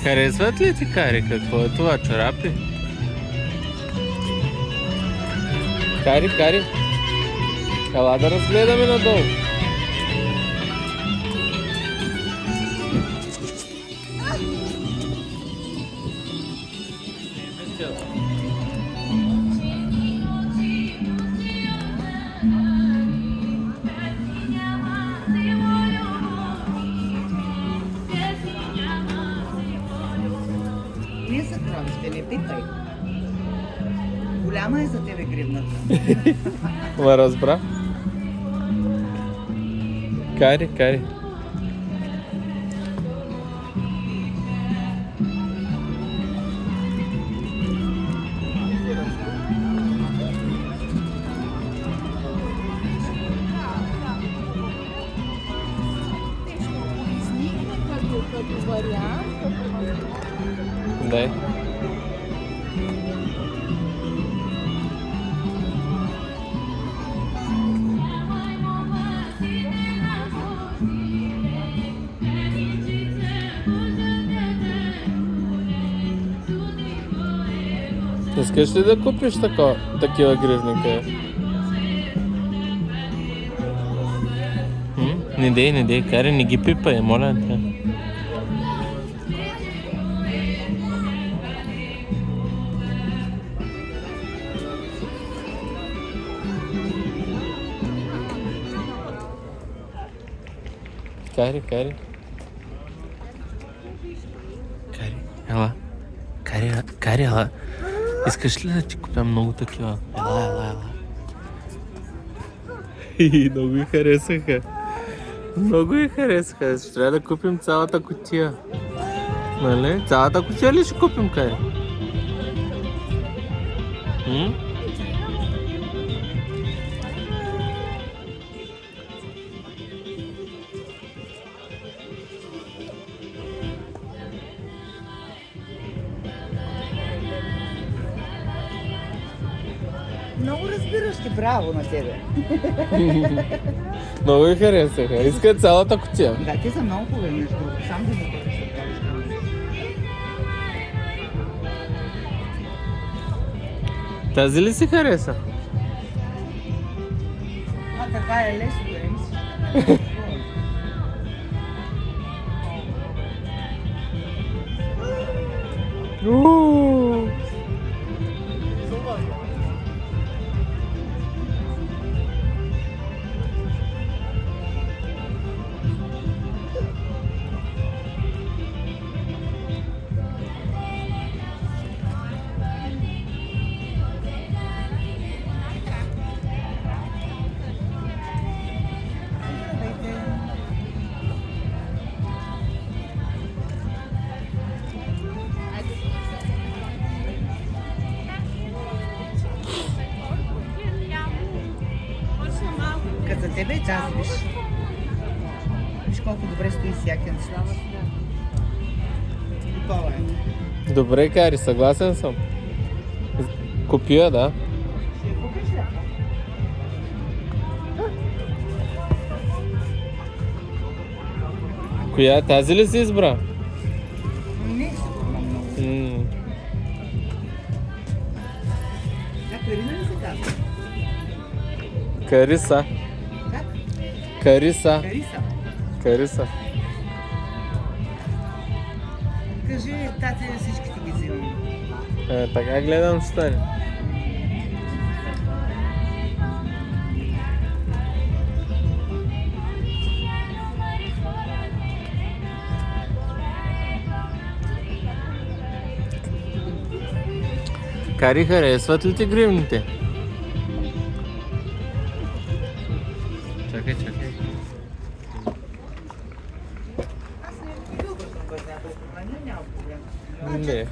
Харесват ли ти, Кари? Какво е това? Чорапи? Кари. Ела да разгледаме надолу. Не са кравички, не питай. Голяма е за тебе гривната. Ма разбра. Кари. Като вариант. Дай. Искаш ли да купиш такива гривника? Не дей, Кари, не ги пипай, моля те. Кари. Ела. Кари, ела. Искаш ли да ти купя много такива? Ела. Много ги харесаха. Ще трябва да купим цялата кутия. Нали? Цялата кутия ли ще купим, Кари? Много разбираш ти, браво на тебе. Много ги харесаха. Искат цялата кутия. Да, те са много хубави, между другото. Сам да започнеш да правиш. Тази ли си хареса? А така е лесно, да мислиш. Като за тебе е час, виж. Виж колко добре стои всякен слава. Готова е. Добре, Кари, съгласен съм. Купия, да. Ще я купиш ли? Коя? Тази ли си избра? Не, сигурно много. Как Карина ли се казва? Кариса. Как? Кариса. Кариса. Кажи, тати всичките ги взимам. Така гледам, ще стане. Кари, харесват ли ти гривните? Чакай. Аз не е добър, няма проблем. Не.